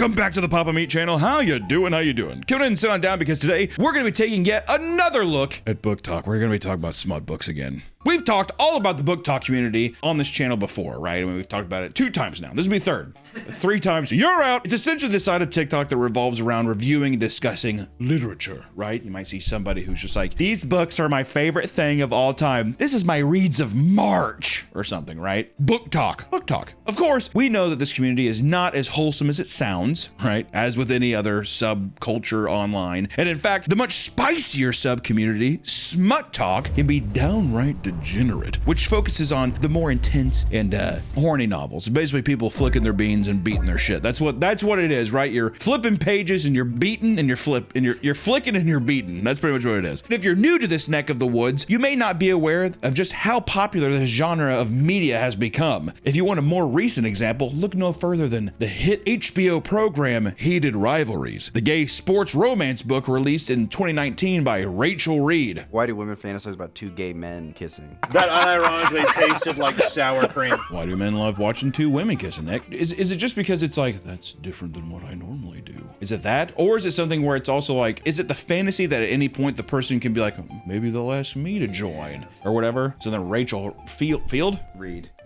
Welcome back to the Papa Meat channel. How you doing? How you doing? Come in and sit on down because today we're going to be taking yet another look at book talk. We're going to be talking about smut books again. We've talked all about the book talk community on this channel before, right? I mean, we've talked about it 2 times now. This will be third. 3 times, you're out. It's essentially the side of TikTok that revolves around reviewing and discussing literature, right? You might see somebody who's just like, these books are my favorite thing of all time. This is my reads of March or something, right? Book talk. Book talk. Of course, we know that this community is not as wholesome as it sounds, right? As with any other subculture online. And in fact, the much spicier sub-community, Smut Talk, can be downright degenerate, which focuses on the more intense and horny novels. Basically, people flicking their beans and beating their shit. That's what it is, right? You're flipping pages and you're beating and you're flicking and you're beating. That's pretty much what it is. And if you're new to this neck of the woods, you may not be aware of just how popular this genre of media has become. If you want a more recent example, look no further than the hit HBO program Heated Rivalries, the gay sports romance book released in 2019 by Rachel Reed. Why do women fantasize about 2 gay men kissing? That unironically tasted like sour cream. Why do men love watching 2 women kissing, Nick? Is it just because it's like, that's different than what I normally do? Is it that? Or is it something where it's also like, is it the fantasy that at any point the person can be like, maybe they'll ask me to join or whatever? So then Rachel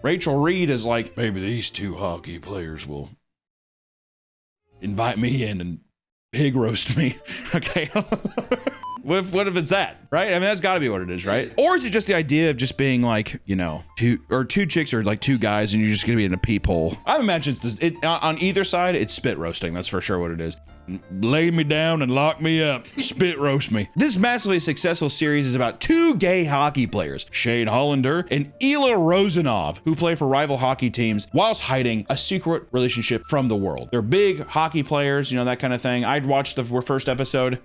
Rachel Reed is like, maybe these 2 hockey players will invite me in and pig roast me. Okay. What if it's that, right? I mean, that's gotta be what it is, right? Or is it just the idea of just being like, you know, 2 chicks or like 2 guys and you're just gonna be in a peephole? I imagine on either side, it's spit roasting. That's for sure what it is. Lay me down and lock me up. Spit roast me. This massively successful series is about 2 gay hockey players, Shane Hollander and Ila Rosanov, who play for rival hockey teams whilst hiding a secret relationship from the world. They're big hockey players, you know, that kind of thing. I'd watched the first episode.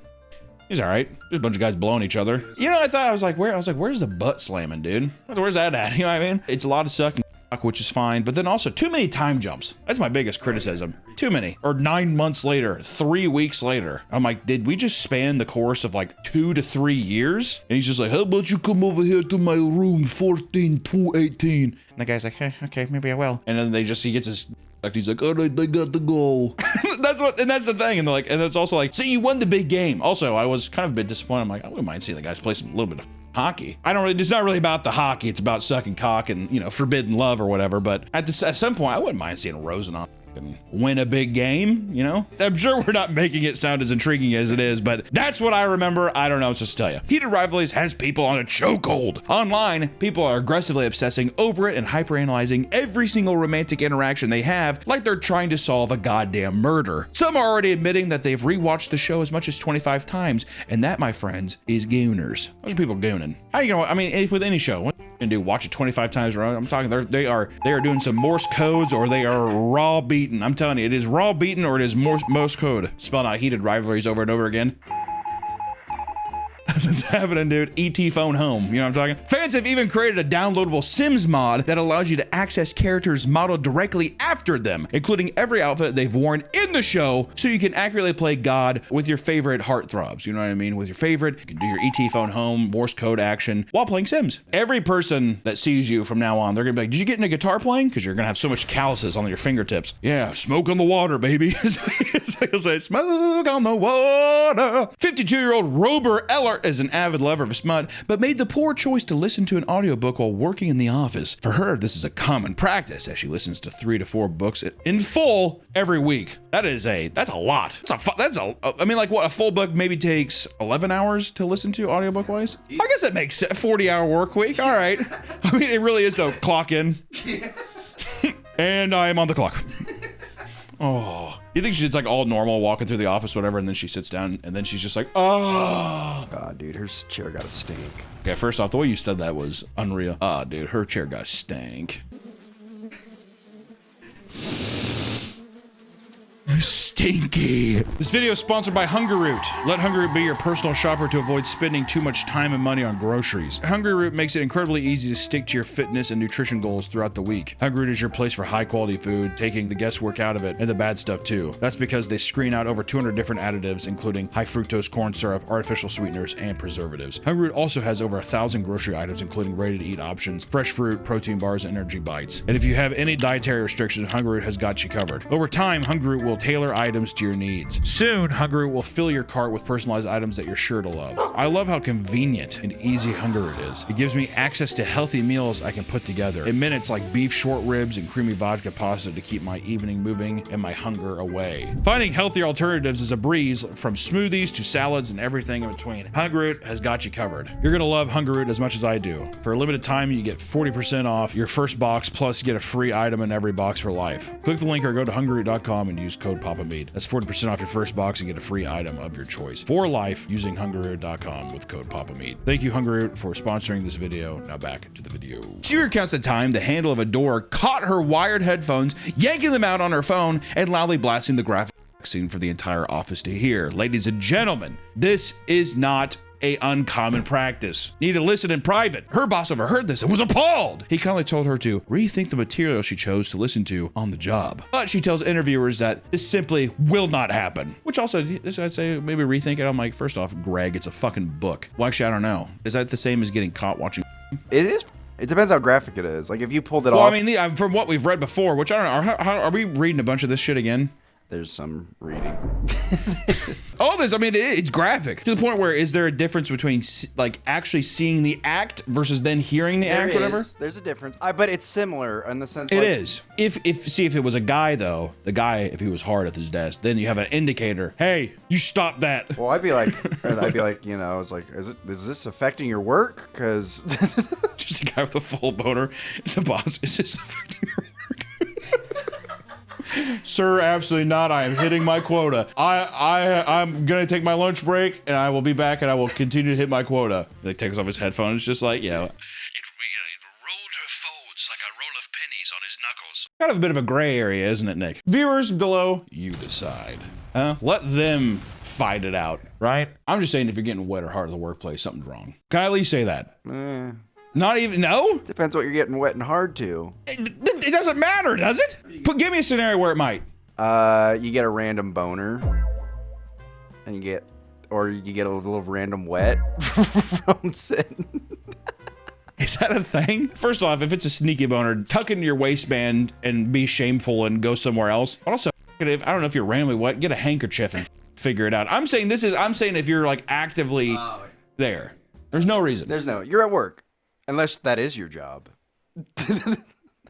He's all right. There's a bunch of guys blowing each other. You know, I was like, where's the butt slamming, dude? Where's that at? You know what I mean? It's a lot of sucking, which is fine, but then also too many time jumps. That's my biggest criticism. Too many. Or 9 months later, 3 weeks later. I'm like, did we just span the course of like 2 to 3 years? And he's just like, how about you come over here to my room 14-218? And the guy's like, hey, okay, maybe I will. And then he gets his, like, he's like, all right, I got to go. That's the thing. And they're like, and it's also like, so you won the big game. Also, I was kind of a bit disappointed. I'm like, I wouldn't mind seeing the guys play a little bit of hockey. It's not really about the hockey. It's about sucking cock and, you know, forbidden love or whatever. But at some point, I wouldn't mind seeing Rosanov and win a big game, you know? I'm sure we're not making it sound as intriguing as it is, but that's what I remember. I don't know what to tell you. Heated Rivalries has people on a chokehold. Online, people are aggressively obsessing over it and hyperanalyzing every single romantic interaction they have like they're trying to solve a goddamn murder. Some are already admitting that they've rewatched the show as much as 25 times, and that, my friends, is gooners. Those are people gooning. How you gonna, I mean, with any show, what you gonna do, watch it 25 times around? I'm talking, they are doing some Morse codes or they are raw beaten. I'm telling you, it is raw beaten or it is Morse code. Spelling out Heated Rivalries over and over again. That's what's happening, dude. ET phone home. You know what I'm talking? Fans have even created a downloadable Sims mod that allows you to access characters modeled directly after them, including every outfit they've worn in the show, so you can accurately play God with your favorite heartthrobs. You know what I mean? With your favorite, you can do your ET phone home, Morse code action while playing Sims. Every person that sees you from now on, they're gonna be like, did you get into guitar playing? Because you're gonna have so much calluses on your fingertips. Yeah, smoke on the water, baby. He'll say, smoke on the water. 52-year-old Rober Eller is an avid lover of smut, but made the poor choice to listen to an audiobook while working in the office. For her, this is a common practice as she listens to 3 to 4 books in full every week. That's a lot. I mean, like what, a full book maybe takes 11 hours to listen to audiobook wise? I guess that makes sense. 40-hour work week. All right. I mean, it really is a clock in. And I am on the clock. Oh, you think she's like all normal walking through the office, whatever, and then she sits down and then she's just like, oh. God, dude, her chair got a stink. Okay, first off, the way you said that was unreal. Ah, dude, her chair got stank. Stinky. This video is sponsored by Hungryroot. Let Hungryroot be your personal shopper to avoid spending too much time and money on groceries. Hungryroot makes it incredibly easy to stick to your fitness and nutrition goals throughout the week. Hungryroot is your place for high quality food, taking the guesswork out of it and the bad stuff too. That's because they screen out over 200 different additives, including high fructose corn syrup, artificial sweeteners, and preservatives. Hungryroot also has over 1,000 grocery items, including ready to eat options, fresh fruit, protein bars, and energy bites. And if you have any dietary restrictions, Hungryroot has got you covered. Over time, Hungryroot will tailor tailor items to your needs. Soon, Hungaroot will fill your cart with personalized items that you're sure to love. I love how convenient and easy Hungaroot is. It gives me access to healthy meals I can put together in minutes, like beef short ribs and creamy vodka pasta to keep my evening moving and my hunger away. Finding healthier alternatives is a breeze, from smoothies to salads and everything in between. Hungaroot has got you covered. You're gonna love Hungaroot as much as I do. For a limited time, you get 40% off your first box, plus you get a free item in every box for life. Click the link or go to hungaroot.com and use code PAPAMeat. That's 40% off your first box and get a free item of your choice for life using hungaroot.com with code PAPAMeat. Thank you, Hungaroot, for sponsoring this video. Now back to the video. She recounts the time the handle of a door caught her wired headphones, yanking them out on her phone and loudly blasting the graphic scene for the entire office to hear. Ladies and gentlemen, this is not a uncommon practice. Need to listen in private. Her boss overheard this and was appalled. He kindly told her to rethink the material she chose to listen to on the job. But she tells interviewers that this simply will not happen. Which also, this I'd say maybe rethink it. I'm like, first off, Greg, it's a fucking book. Well, actually, I don't know. Is that the same as getting caught watching? It is. It depends how graphic it is. Like if you pulled it Well, off. I mean, from what we've read before, which I don't know, are we reading a bunch of this shit again? There's some reading. Oh, I mean, it's graphic to the point where is there a difference between like actually seeing the act versus then hearing the act, whatever? There's a difference. But it's similar in the sense. It is. If it was a guy though, the guy, if he was hard at his desk, then you have an indicator. Hey, you stop that. Well, I'd be like, you know, I was like, is this affecting your work? Because just a guy with a full boner. The boss, is this affecting your work? Sir, absolutely not. I am hitting my quota. I'm gonna take my lunch break, and I will be back, and I will continue to hit my quota. And he takes off his headphones, just like, it rolled her folds like a roll of pennies on his knuckles. Kind of a bit of a gray area, isn't it, Nick? Viewers below, you decide. Let them fight it out, right? I'm just saying, if you're getting wet or hard at the workplace, something's wrong. Can I at least say that? Not even, no? Depends what you're getting wet and hard to. It doesn't matter, does it? Give me a scenario where it might. You get a random boner, and you get a little random wet from sitting. Is that a thing? First off, if it's a sneaky boner, tuck it into your waistband and be shameful and go somewhere else. Also, if I don't know if you're randomly wet, get a handkerchief and figure it out. I'm saying if you're like actively there. There's no reason. You're at work. Unless that is your job.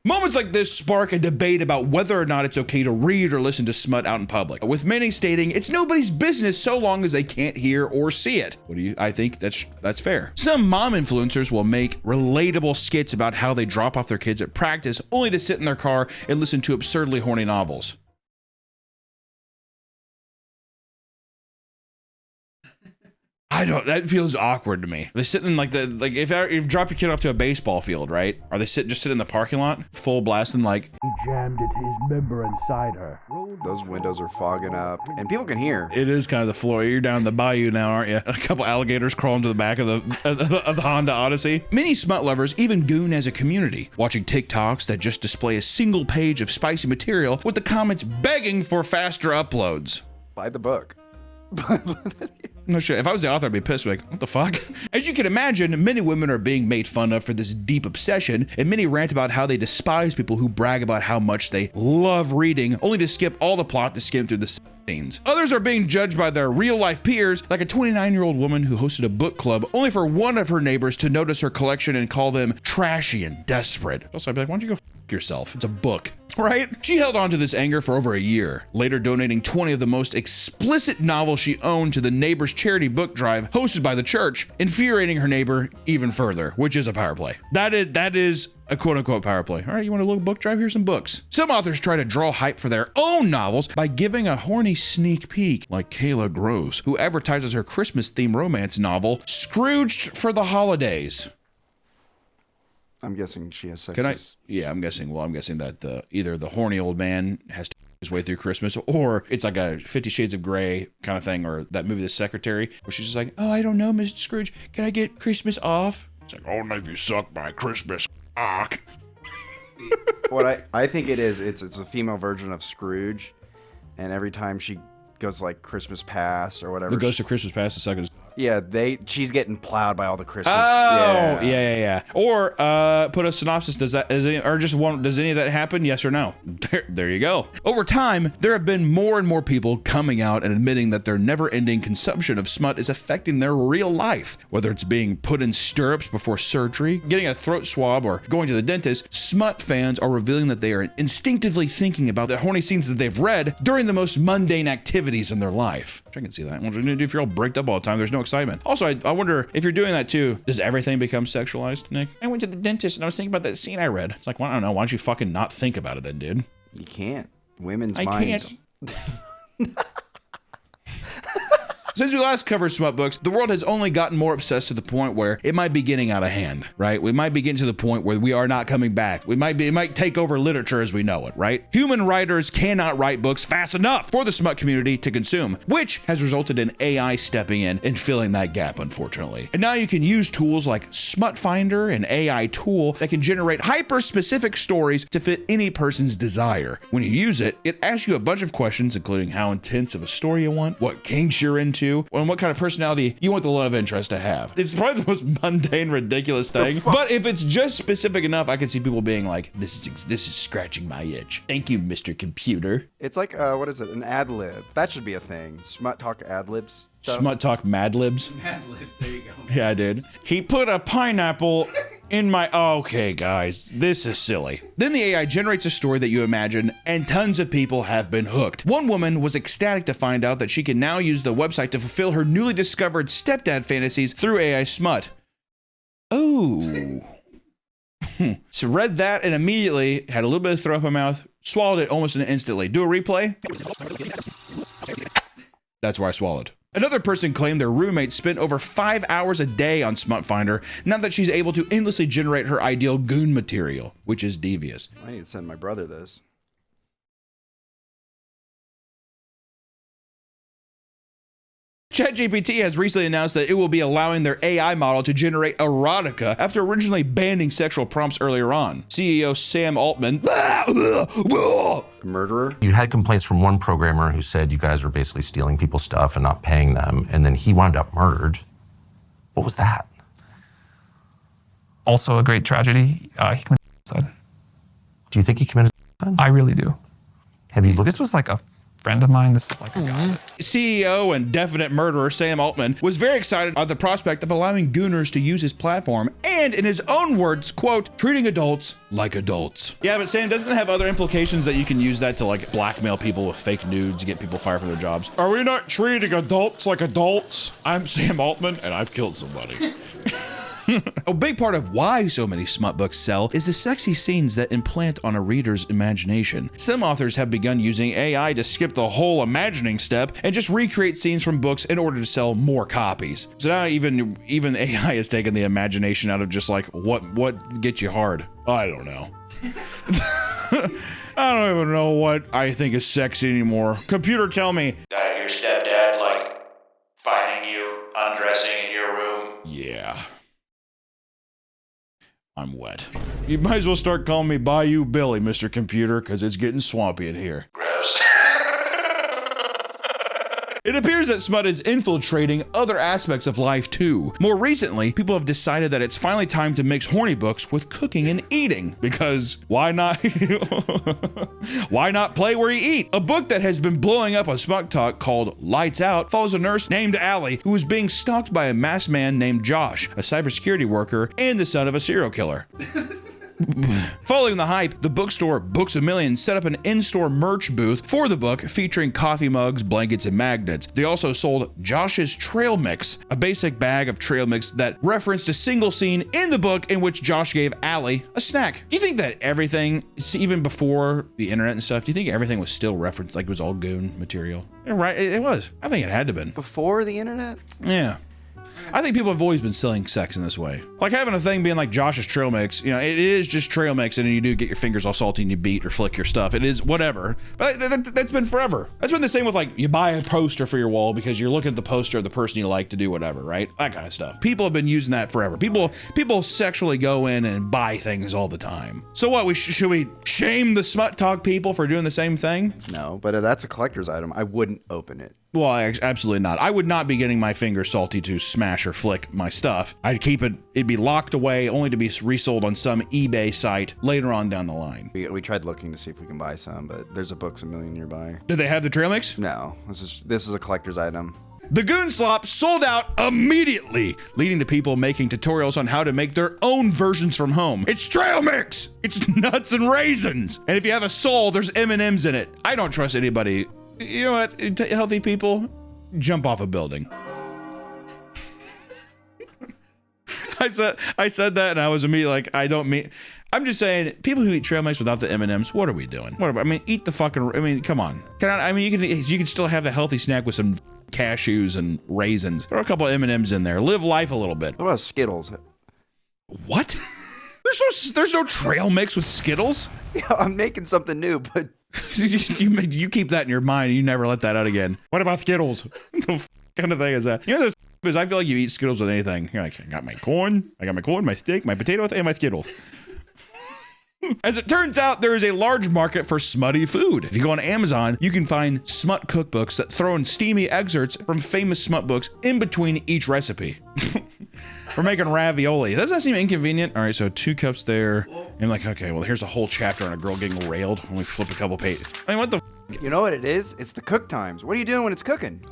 Moments like this spark a debate about whether or not it's okay to read or listen to smut out in public, with many stating it's nobody's business so long as they can't hear or see it. I think that's fair. Some mom influencers will make relatable skits about how they drop off their kids at practice only to sit in their car and listen to absurdly horny novels. That feels awkward to me. They're sitting like if you drop your kid off to a baseball field, right? Are they just sitting in the parking lot, full blasting like, he jammed his member inside her. Those windows are fogging up, and people can hear. It is kind of the floor. You're down in the bayou now, aren't you? A couple alligators crawling to the back of the Honda Odyssey. Many smut lovers even goon as a community, watching TikToks that just display a single page of spicy material with the comments begging for faster uploads. Buy the book. No shit. If I was the author, I'd be pissed. Like, what the fuck? As you can imagine, many women are being made fun of for this deep obsession, and many rant about how they despise people who brag about how much they love reading, only to skip all the plot to skim through the scenes. Others are being judged by their real-life peers, like a 29-year-old woman who hosted a book club only for one of her neighbors to notice her collection and call them trashy and desperate. Also, I'd be like, why don't you go f yourself? It's a book. Right? She held on to this anger for over a year, later donating 20 of the most explicit novels she owned to the neighbor's charity book drive hosted by the church, infuriating her neighbor even further, which is a power play. That is a quote-unquote power play. All right, you want a little book drive? Here's some books. Some authors try to draw hype for their own novels by giving a horny sneak peek, like Kayla Gross, who advertises her Christmas-themed romance novel, Scrooged for the Holidays. I'm guessing she has sex. I'm guessing that either the horny old man has to his way through Christmas, or it's like a 50 Shades of Grey kind of thing, or that movie The Secretary, where she's just like, oh, I don't know, Mr. Scrooge, can I get Christmas off? It's like, only if you suck my Christmas cock. What I think it is, it's a female version of Scrooge, and every time she goes like Christmas Past or whatever. The Ghost of Christmas Past, the second. Yeah, she's getting plowed by all the Christmas. Oh, yeah. Or put a synopsis. Does any of that happen? Yes or no? There you go. Over time, there have been more and more people coming out and admitting that their never-ending consumption of smut is affecting their real life. Whether it's being put in stirrups before surgery, getting a throat swab, or going to the dentist, smut fans are revealing that they are instinctively thinking about the horny scenes that they've read during the most mundane activities in their life. I can see that. If you're all bricked up all the time, there's no excitement. Also, I wonder if you're doing that too, does everything become sexualized, Nick? I went to the dentist and I was thinking about that scene I read. It's like, well, I don't know. Why don't you fucking not think about it then, dude? You can't. Women's minds. Can't. Since we last covered smut books, the world has only gotten more obsessed to the point where it might be getting out of hand, right? We might be getting to the point where we are not coming back. It might take over literature as we know it, right? Human writers cannot write books fast enough for the smut community to consume, which has resulted in AI stepping in and filling that gap, unfortunately. And now you can use tools like Smut Finder, an AI tool that can generate hyper-specific stories to fit any person's desire. When you use it, it asks you a bunch of questions, including how intense of a story you want, what kinks you're into, and what kind of personality you want the love interest to have. It's probably the most mundane, ridiculous thing. But if it's just specific enough, I can see people being like, this is scratching my itch. Thank you, Mr. Computer. It's like, what is it? An ad lib. That should be a thing. Smut talk ad libs. Smut talk Mad Libs. Mad libs, there you go. Yeah, dude. He put a pineapple in my... Okay, guys, this is silly. Then the AI generates a story that you imagine, and tons of people have been hooked. One woman was ecstatic to find out that she can now use the website to fulfill her newly discovered stepdad fantasies through AI smut. Oh. So read that and immediately had a little bit of throw up in my mouth, swallowed it almost instantly. Do a replay. That's where I swallowed. Another person claimed their roommate spent over 5 hours a day on Smut Finder, now that she's able to endlessly generate her ideal goon material, which is devious. I need to send my brother this. ChatGPT has recently announced that it will be allowing their AI model to generate erotica after originally banning sexual prompts earlier on. CEO Sam Altman, A murderer? You had complaints from one programmer who said you guys are basically stealing people's stuff and not paying them, and then he wound up murdered. What was that? Also a great tragedy. He committed suicide. Do you think he committed suicide? I really do. Have you looked? This was like a friend of mine. This is like a guy. CEO and definite murderer Sam Altman was very excited at the prospect of allowing gooners to use his platform and, in his own words, quote, treating adults like adults. Yeah, but Sam, doesn't it have other implications that you can use that to like blackmail people with fake nudes to get people fired from their jobs? Are we not treating adults like adults? I'm Sam Altman and I've killed somebody. A big part of why so many smut books sell is the sexy scenes that implant on a reader's imagination. Some authors have begun using AI to skip the whole imagining step and just recreate scenes from books in order to sell more copies. So now even AI has taken the imagination out of just like what gets you hard. I don't know. I don't even know what I think is sexy anymore. Computer, tell me. That your stepdad, like, finding you undressing in your room? Yeah. I'm wet. You might as well start calling me Bayou Billy, Mr. Computer, because it's getting swampy in here. Gross. It appears that smut is infiltrating other aspects of life too. More recently, people have decided that it's finally time to mix horny books with cooking and eating, because why not? Why not play where you eat? A book that has been blowing up on Smut Talk called Lights Out follows a nurse named Allie who was being stalked by a masked man named Josh, a cybersecurity worker and the son of a serial killer. Following the hype, the bookstore Books A Million set up an in-store merch booth for the book featuring coffee mugs, blankets, and magnets. They also sold Josh's Trail Mix, a basic bag of trail mix that referenced a single scene in the book in which Josh gave Allie a snack. Do you think that everything, even before the internet and stuff, do you think everything was still referenced, like it was all goon material? Yeah, right, it was. I think it had to have been. Before the internet? Yeah. I think people have always been selling sex in this way. Like having a thing being like Josh's Trail Mix, you know, it is just trail mix and you do get your fingers all salty and you beat or flick your stuff. It is whatever. But that's been forever. That's been the same with like you buy a poster for your wall because you're looking at the poster of the person you like to do whatever, right? That kind of stuff. People have been using that forever. People sexually go in and buy things all the time. So what, should we shame the Smut Talk people for doing the same thing? No, but that's a collector's item. I wouldn't open it. Well, absolutely not. I would not be getting my finger salty to smash or flick my stuff. I'd keep it, it'd be locked away only to be resold on some eBay site later on down the line. We tried looking to see if we can buy some, but there's a Books A Million nearby. Do they have the trail mix? No, this is a collector's item. The Goon Slop sold out immediately, leading to people making tutorials on how to make their own versions from home. It's trail mix! It's nuts and raisins! And if you have a soul, there's M&Ms in it. I don't trust anybody. You know what, healthy people, jump off a building. I said that and I was immediately like, I'm just saying, people who eat trail mix without the M&Ms, what are we doing? Eat the fucking, come on. You can still have a healthy snack with some cashews and raisins. Throw a couple of M&Ms in there. Live life a little bit. What about Skittles? What? There's no trail mix with Skittles? Yeah, I'm making something new, but you keep that in your mind. You never let that out again. What about Skittles? What kind of thing is that? You know, because I feel like you eat Skittles with anything. You're like, I got my corn, my steak, my potatoes, and my Skittles. As it turns out, there is a large market for smutty food. If you go on Amazon, you can find smut cookbooks that throw in steamy excerpts from famous smut books in between each recipe. We're making ravioli. Doesn't that seem inconvenient? All right, so 2 cups there. And I'm like, okay, well, here's a whole chapter on a girl getting railed when we flip a couple pages. I mean, what the you know what it is? It's the cook times. What are you doing when it's cooking?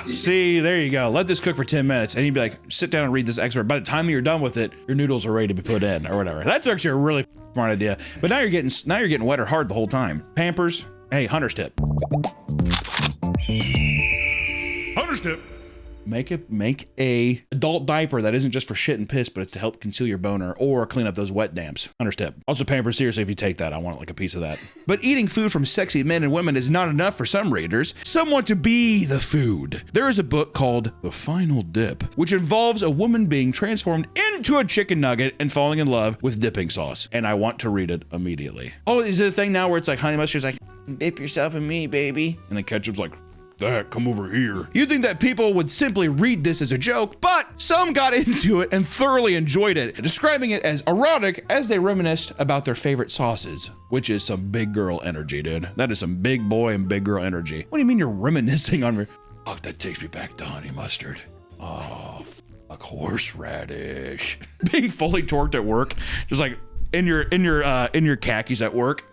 See, there you go. Let this cook for 10 minutes. And you'd be like, sit down and read this excerpt. By the time you're done with it, your noodles are ready to be put in or whatever. That's actually a really smart idea. But now you're getting wet or hard the whole time. Pampers. Hey, hunter's tip. Hunter's tip. Make a adult diaper that isn't just for shit and piss, but it's to help conceal your boner or clean up those wet damps. Hunter's tip. Also, Pampers, seriously, if you take that, I want like a piece of that. But eating food from sexy men and women is not enough for some readers. Some want to be the food. There is a book called The Final Dip, which involves a woman being transformed into a chicken nugget and falling in love with dipping sauce. And I want to read it immediately. Oh, is it a thing now where it's like Honey Mustard's like, dip yourself in me, baby? And then Ketchup's like, that, come over here. You'd think that people would simply read this as a joke, but some got into it and thoroughly enjoyed it, describing it as erotic as they reminisced about their favorite sauces, which is some big girl energy, dude. That is some big boy and big girl energy. What do you mean you're reminiscing on? Fuck, that takes me back to Honey Mustard. Oh, fuck, horseradish. Being fully torqued at work, just like in your khakis at work.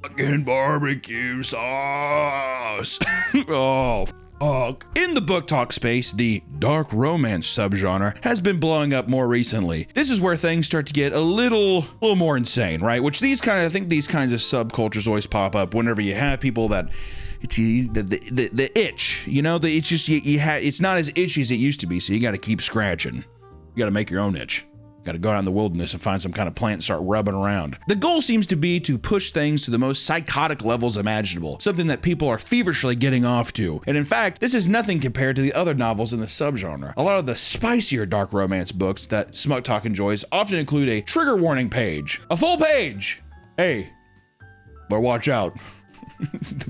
Fucking barbecue sauce. Oh, fuck. In the book talk space, the dark romance subgenre has been blowing up more recently. This is where things start to get a little more insane, right? Which these kinds of subcultures always pop up whenever you have people that it's the itch, you know, it's just it's not as itchy as it used to be, so you got to keep scratching. You got to make your own itch. Got to go out in the wilderness and find some kind of plant and start rubbing around. The goal seems to be to push things to the most psychotic levels imaginable, something that people are feverishly getting off to. And in fact, this is nothing compared to the other novels in the subgenre. A lot of the spicier dark romance books that Smut Talk enjoys often include a trigger warning page. A full page! Hey, but watch out.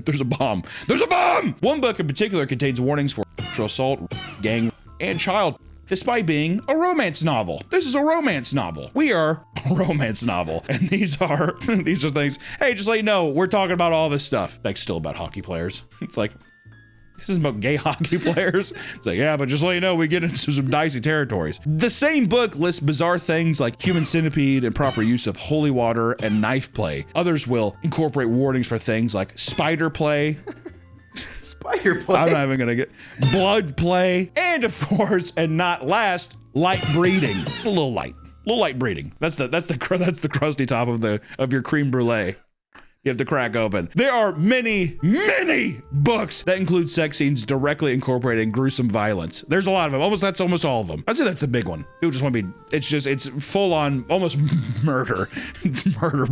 There's a bomb. There's a bomb! One book in particular contains warnings for sexual assault, gang, and child. Despite being a romance novel. This is a romance novel. We are a romance novel. And these are things, hey, just let you know, we're talking about all this stuff. Like, still about hockey players. It's like, this isn't about gay hockey players. It's like, yeah, but just let you know, we get into some dicey territories. The same book lists bizarre things like human centipede and proper use of holy water and knife play. Others will incorporate warnings for things like spider play, Spider play. I'm not even gonna get blood play, and of course, and not last, light breeding. A little light breeding. That's the crusty top of your creme brulee. You have to crack open. There are many books that include sex scenes directly incorporating gruesome violence. There's a lot of them. That's almost all of them. I'd say that's the big one. People just want to be. It's full on almost murder. It's murder.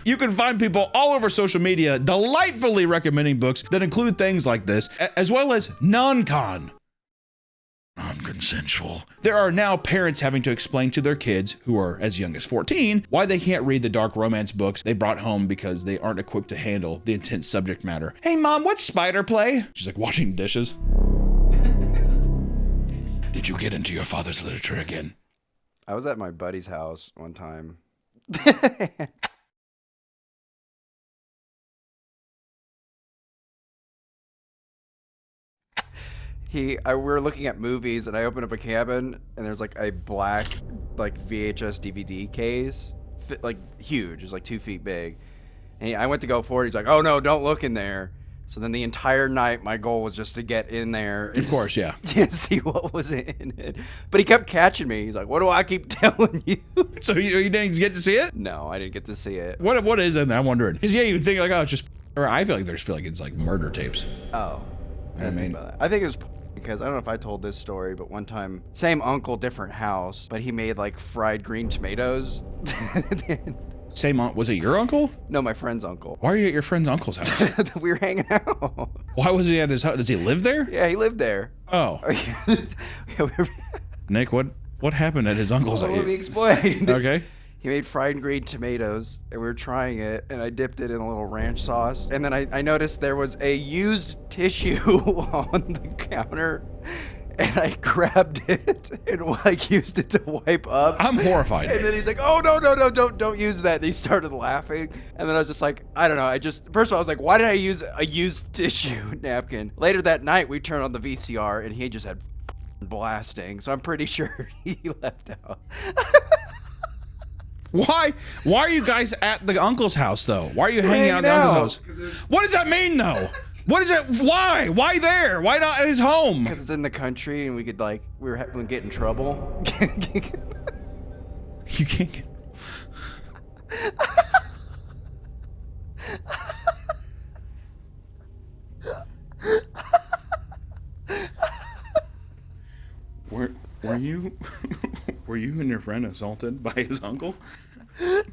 You can find people all over social media delightfully recommending books that include things like this, as well as non-consensual. There are now parents having to explain to their kids, who are as young as 14, why they can't read the dark romance books they brought home because they aren't equipped to handle the intense subject matter. Hey mom, what's spider play? She's like washing dishes. Did you get into your father's literature again? I was at my buddy's house one time. we were looking at movies, and I opened up a cabin, and there's like a black like VHS DVD case, like huge, it's like 2 feet big. And I went to go for it. He's like, "Oh no, don't look in there." So then the entire night, my goal was just to get in there. And Of course, yeah. see what was in it. But he kept catching me. He's like, "What do I keep telling you?" So you didn't get to see it? No, I didn't get to see it. What is in there? I'm wondering. Because yeah, you would think like, oh, it's just. Or I feel like it's like murder tapes. Oh, I mean, I think it was because I don't know if I told this story, but one time, same uncle, different house, but he made like fried green tomatoes. was it your uncle? No, my friend's uncle. Why are you at your friend's uncle's house? We were hanging out. Why was he at his house? Does he live there? Yeah, he lived there. Oh, Nick, what happened at his uncle's house? Let me explain. Okay. He made fried green tomatoes, and we were trying it, and I dipped it in a little ranch sauce. And then I noticed there was a used tissue on the counter, and I grabbed it and like used it to wipe up. I'm horrified. And then he's like, "Oh no, don't use that." And he started laughing, and then I was just like, I don't know. First of all, I was like, why did I use a used tissue napkin? Later that night, we turned on the VCR, and he just had blasting. So I'm pretty sure he left out. Why are you guys at the uncle's house though? Why are you hanging out at the uncle's house? What does that mean though? What is that? Why? Why there? Why not at his home? Because it's in the country, and we could we would get in trouble. You can't get. Were you were you and your friend assaulted by his uncle? No.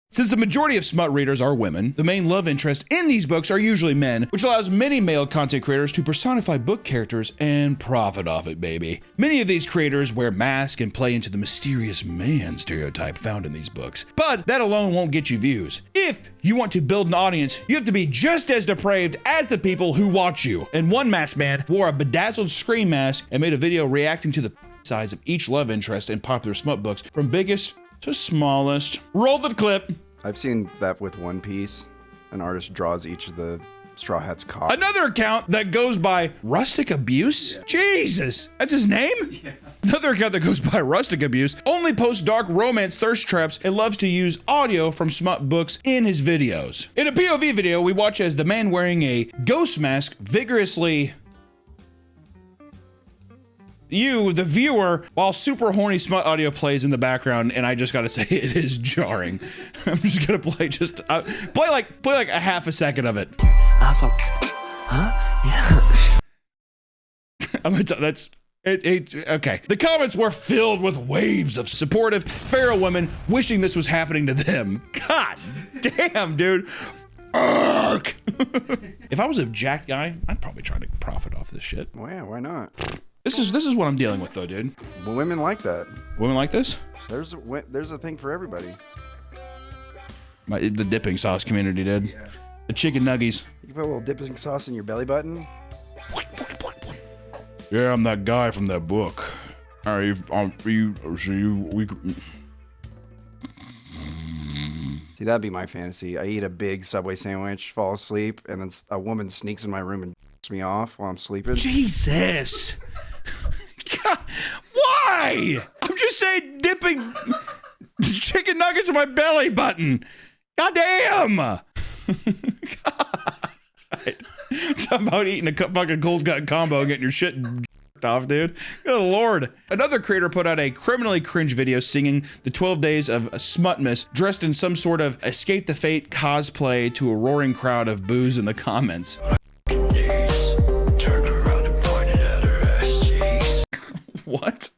Since the majority of smut readers are women, the main love interest in these books are usually men, which allows many male content creators to personify book characters and profit off it, baby. Many of these creators wear masks and play into the mysterious man stereotype found in these books. But that alone won't get you views. If you want to build an audience, you have to be just as depraved as the people who watch you. And one masked man wore a bedazzled scream mask and made a video reacting to the size of each love interest in popular smut books, from biggest to smallest. Roll the clip. I've seen that with One Piece. An artist draws each of the Straw Hat's cock. Another account that goes by Rustic Abuse? Yeah. Jesus, that's his name? Yeah. Another account that goes by Rustic Abuse only posts dark romance thirst traps and loves to use audio from smut books in his videos. In a POV video, we watch as the man wearing a ghost mask vigorously the viewer, while super horny smut audio plays in the background, and I just gotta say it is jarring. I'm just gonna play play like a half a second of it. Yeah. I'm gonna tell that's okay. The comments were filled with waves of supportive feral women wishing this was happening to them. God damn, dude. If I was a jacked guy, I'd probably try to profit off this shit. Well, yeah, why not? This is what I'm dealing with though, dude. Well, women like that. Women like this? There's a thing for everybody. The dipping sauce community did. Yeah. The chicken nuggies. You can put a little dipping sauce in your belly button. Yeah, I'm that guy from that book. We. See, that'd be my fantasy. I eat a big Subway sandwich, fall asleep, and then a woman sneaks in my room and me off while I'm sleeping. Jesus. God, why? I'm just saying dipping chicken nuggets in my belly button. God damn. God. Talking about eating a fucking cold cut combo and getting your shit off, dude. Good Lord. Another creator put out a criminally cringe video singing the 12 Days of Smutmas, dressed in some sort of Escape the Fate cosplay to a roaring crowd of boos in the comments. What?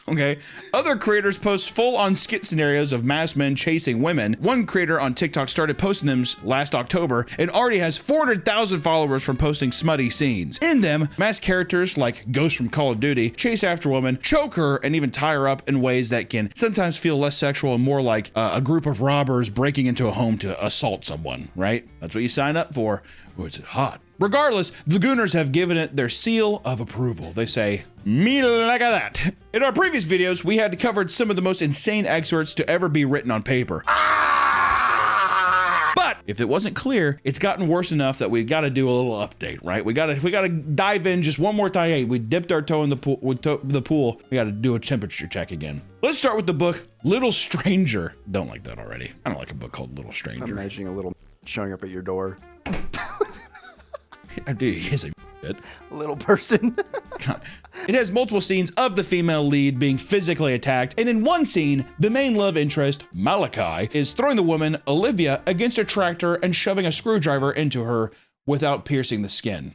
Okay. Other creators post full-on skit scenarios of masked men chasing women. One creator on TikTok started posting them last October and already has 400,000 followers from posting smutty scenes. In them, masked characters like Ghost from Call of Duty chase after women, choke her, and even tie her up in ways that can sometimes feel less sexual and more like a group of robbers breaking into a home to assault someone, right? That's what you sign up for or is it hot? Regardless, the Gooners have given it their seal of approval. They say, me like that. In our previous videos, we had covered some of the most insane excerpts to ever be written on paper. But if it wasn't clear, it's gotten worse enough that we got to do a little update, right? We got to dive in just one more time. Hey, we dipped our toe in the pool. We got to do a temperature check again. Let's start with the book Little Stranger. Don't like that already. I don't like a book called Little Stranger. I'm imagining a little showing up at your door. Dude, he is a bit. Little person. It has multiple scenes of the female lead being physically attacked, and in one scene, the main love interest, Malachi, is throwing the woman, Olivia, against a tractor and shoving a screwdriver into her without piercing the skin.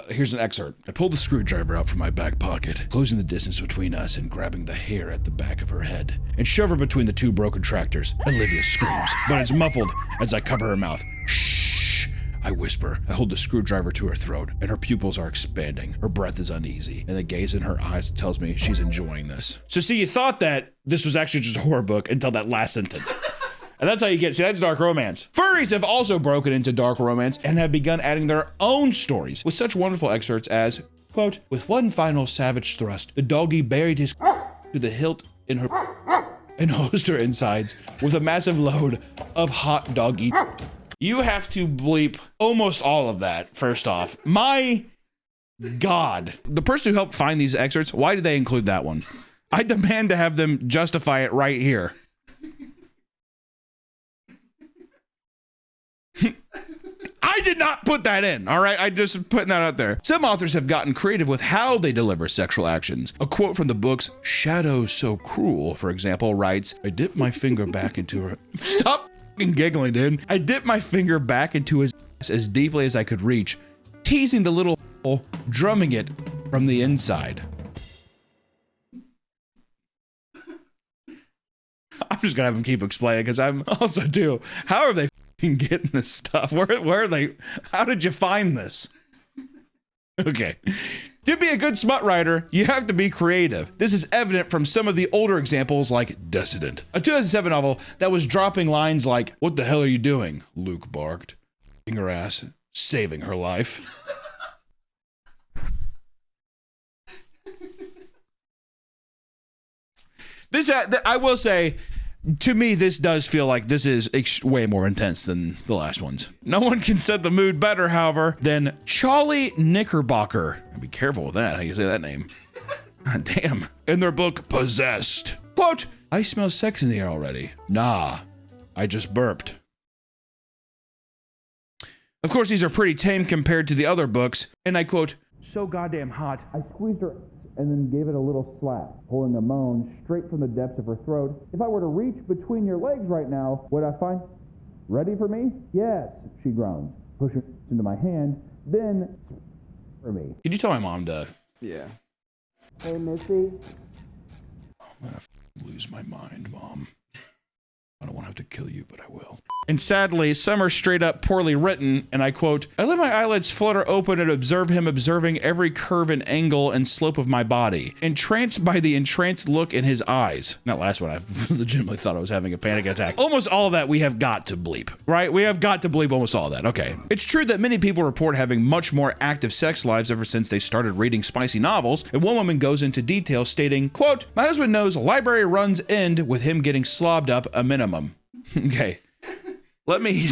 Here's an excerpt. I pulled the screwdriver out from my back pocket, closing the distance between us and grabbing the hair at the back of her head, and shove her between the two broken tractors. Olivia screams, but it's muffled as I cover her mouth. Shh, I whisper. I hold the screwdriver to her throat, and her pupils are expanding. Her breath is uneasy, and the gaze in her eyes tells me she's enjoying this. So see, you thought that this was actually just a horror book until that last sentence. And that's how you get, see, that's dark romance. Furries have also broken into dark romance and have begun adding their own stories with such wonderful excerpts as, quote, with one final savage thrust, the doggy buried his to the hilt in her and hosed her insides with a massive load of hot doggy. You have to bleep almost all of that, first off. My God. The person who helped find these excerpts, why did they include that one? I demand to have them justify it right here. I did not put that in, all right? I just putting that out there. Some authors have gotten creative with how they deliver sexual actions. A quote from the book's Shadows So Cruel, for example, writes, I dipped my finger back into her... Stop fucking giggling, dude. I dipped my finger back into his ass as deeply as I could reach, teasing the little hole, drumming it from the inside. I'm just gonna have him keep explaining because I'm also too. How are they getting this stuff? Where are they? How did you find this? Okay. To be a good smut writer, you have to be creative. This is evident from some of the older examples like Dissident, a 2007 novel that was dropping lines like, what the hell are you doing? Luke barked, her ass, saving her life. This, I will say, to me, this does feel like this is way more intense than the last ones. No one can set the mood better, however, than Charlie Knickerbocker. Be careful with that, how you say that name. God damn. In their book, Possessed. Quote, I smell sex in the air already. Nah, I just burped. Of course, these are pretty tame compared to the other books, and I quote, so goddamn hot, I squeezed her and then gave it a little slap, pulling a moan straight from the depths of her throat. If I were to reach between your legs right now, would I find... Ready for me? Yes, she groans, pushing into my hand, then... for me. Can you tell my mom to... Yeah. Hey, Missy. I'm gonna lose my mind, Mom. I don't want to have to kill you, but I will. And sadly, some are straight up poorly written, and I quote, I let my eyelids flutter open and observe him observing every curve and angle and slope of my body, entranced by the entranced look in his eyes. That last one, I legitimately thought I was having a panic attack. Almost all of that we have got to bleep, right? We have got to bleep almost all of that, okay. It's true that many people report having much more active sex lives ever since they started reading spicy novels, and one woman goes into detail stating, quote, my husband knows library runs end with him getting slobbed up a minimum. Okay. Let me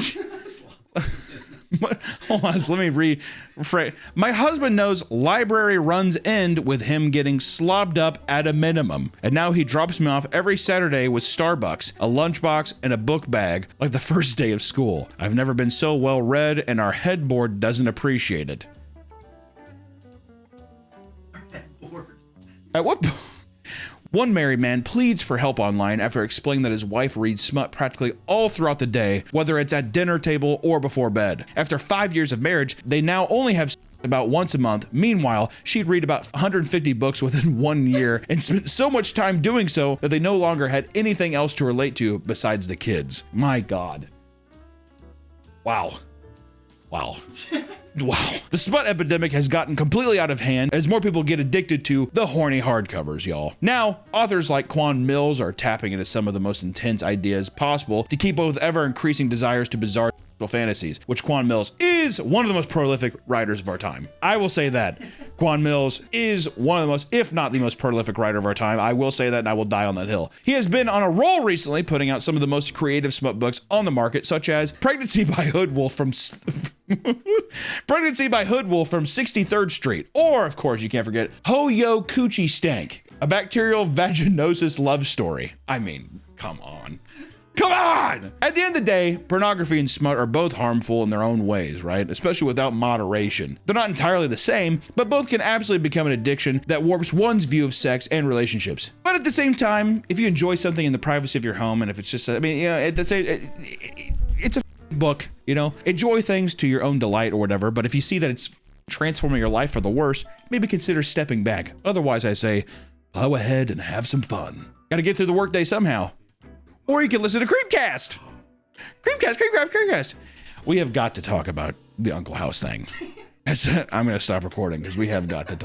hold on, let me rephrase. My husband knows library runs end with him getting slobbed up at a minimum. And now he drops me off every Saturday with Starbucks, a lunchbox, and a book bag like the first day of school. I've never been so well read, and our headboard doesn't appreciate it. At what point? One married man pleads for help online after explaining that his wife reads smut practically all throughout the day, whether it's at dinner table or before bed. After 5 years of marriage, they now only have about once a month. Meanwhile, she'd read about 150 books within 1 year and spent so much time doing so that they no longer had anything else to relate to besides the kids. My God. Wow. Wow. Wow. The smut epidemic has gotten completely out of hand as more people get addicted to the horny hardcovers, y'all. Now, authors like Quan Mills are tapping into some of the most intense ideas possible to keep up with ever-increasing desires to bizarre fantasies, which Quan Mills is one of the most prolific writers of our time. I will say that. Quan Mills is one of the most, if not the most prolific writer of our time. I will say that, and I will die on that hill. He has been on a roll recently, putting out some of the most creative smut books on the market, such as Pregnancy by Hoodwolf from Pregnancy by Hoodwolf from 63rd Street, or of course you can't forget Ho Yo Coochie Stank, a bacterial vaginosis love story. I mean, come on. Come on! At the end of the day, pornography and smut are both harmful in their own ways, right? Especially without moderation. They're not entirely the same, but both can absolutely become an addiction that warps one's view of sex and relationships. But at the same time, if you enjoy something in the privacy of your home, and if it's just, I mean, you know, it's a book, you know? Enjoy things to your own delight or whatever, but if you see that it's transforming your life for the worse, maybe consider stepping back. Otherwise, I say, plow ahead and have some fun. Gotta get through the workday somehow. Or you can listen to Creepcast. Creepcast. We have got to talk about the Uncle House thing. I'm going to stop recording because we have got to talk.